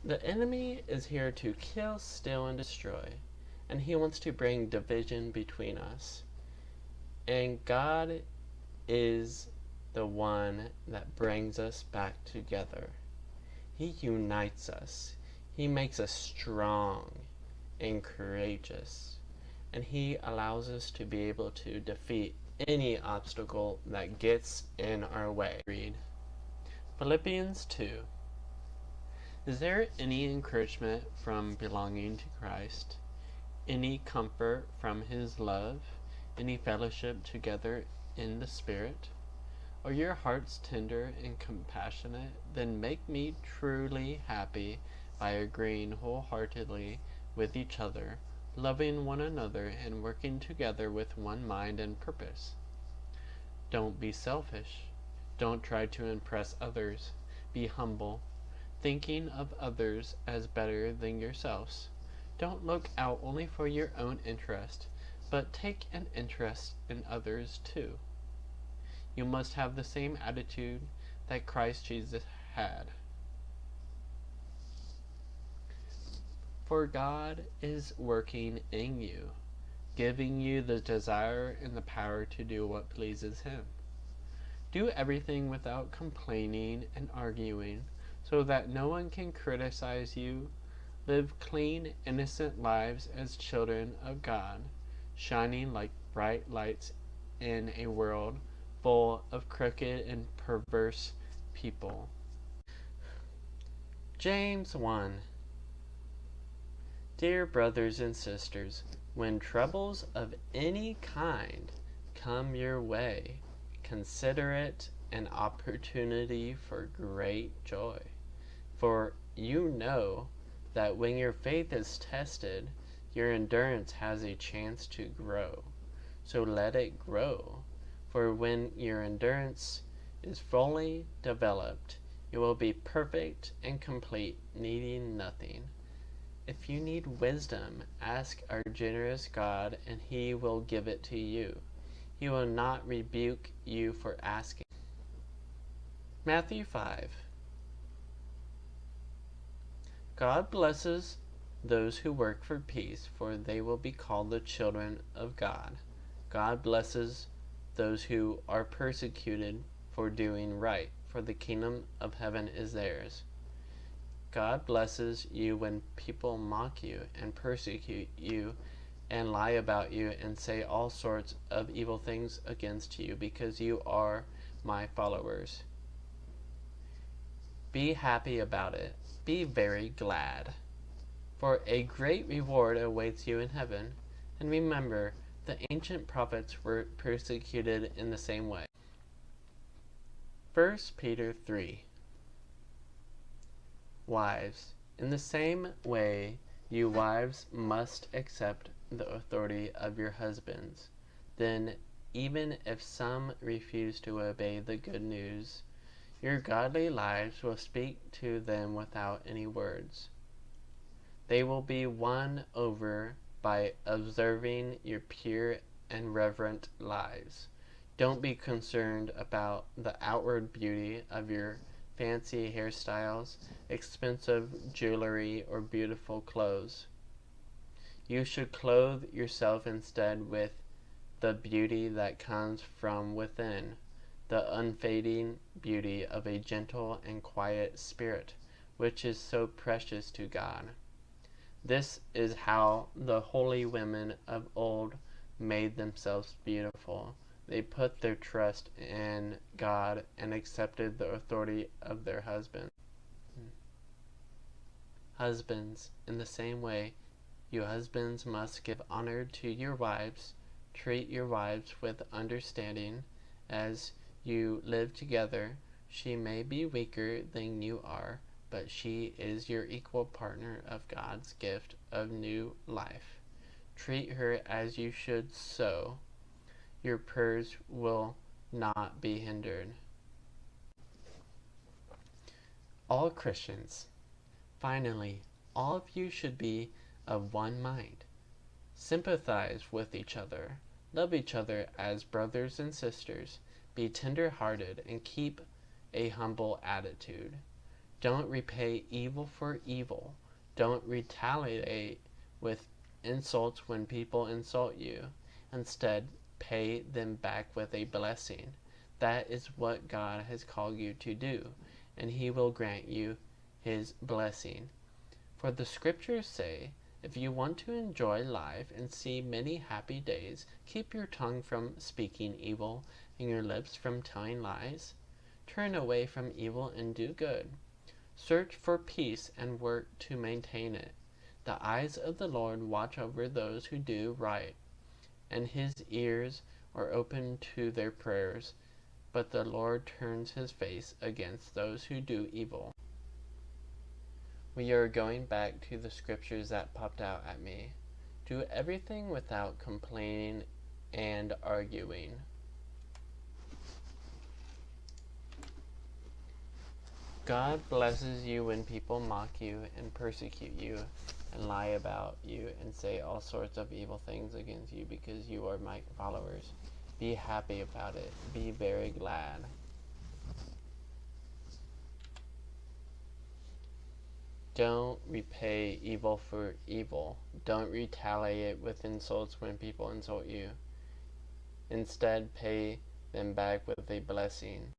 The enemy is here to kill, steal, and destroy, and he wants to bring division between us. And God is the one that brings us back together. He unites us. He makes us strong and courageous. And He allows us to be able to defeat any obstacle that gets in our way. Read Philippians 2. Is there any encouragement from belonging to Christ? Any comfort from His love? Any fellowship together in the Spirit? Are your hearts tender and compassionate? Then make me truly happy by agreeing wholeheartedly with each other, loving one another, and working together with one mind and purpose. Don't be selfish. Don't try to impress others. Be humble, thinking of others as better than yourselves. Don't look out only for your own interest, but take an interest in others too. You must have the same attitude that Christ Jesus had. For God is working in you, giving you the desire and the power to do what pleases Him. Do everything without complaining and arguing, so that no one can criticize you. Live clean, innocent lives as children of God, shining like bright lights in a world full of crooked and perverse people. James 1. Dear brothers and sisters, when troubles of any kind come your way, consider it an opportunity for great joy. For you know that when your faith is tested, your endurance has a chance to grow. So let it grow. For when your endurance is fully developed, you will be perfect and complete, needing nothing. If you need wisdom, ask our generous God, and He will give it to you. He will not rebuke you for asking. Matthew 5. God blesses those who work for peace, for they will be called the children of God. God blesses those who are persecuted for doing right, for the kingdom of heaven is theirs. God blesses you when people mock you and persecute you and lie about you and say all sorts of evil things against you because you are my followers. Be happy about it. Be very glad, for a great reward awaits you in heaven. And remember, the ancient prophets were persecuted in the same way. 1 Peter 3. Wives, in the same way, you wives must accept the authority of your husbands. Then, even if some refuse to obey the good news, your godly lives will speak to them without any words. They will be won over by observing your pure and reverent lives. Don't be concerned about the outward beauty of your fancy hairstyles, expensive jewelry, or beautiful clothes. You should clothe yourself instead with the beauty that comes from within, the unfading beauty of a gentle and quiet spirit, which is so precious to God. This is how the holy women of old made themselves beautiful. They put their trust in God and accepted the authority of their husbands. Husbands, in the same way, you husbands must give honor to your wives. Treat your wives with understanding. As you live together, she may be weaker than you are, but she is your equal partner of God's gift of new life. Treat her as you should, so your prayers will not be hindered. All Christians, finally, all of you should be of one mind. Sympathize with each other. Love each other as brothers and sisters. Be tender-hearted and keep a humble attitude. Don't repay evil for evil. Don't retaliate with insults when people insult you. Instead, pay them back with a blessing. That is what God has called you to do, and He will grant you His blessing. For the scriptures say, if you want to enjoy life and see many happy days, keep your tongue from speaking evil and your lips from telling lies. Turn away from evil and do good. Search for peace and work to maintain it. The eyes of the Lord watch over those who do right, and His ears are open to their prayers, but the Lord turns His face against those who do evil. We are going back to the scriptures that popped out at me. Do everything without complaining and arguing. God blesses you when people mock you and persecute you and lie about you and say all sorts of evil things against you because you are my followers. Be happy about it. Be very glad. Don't repay evil for evil. Don't retaliate with insults when people insult you. Instead, pay them back with a blessing.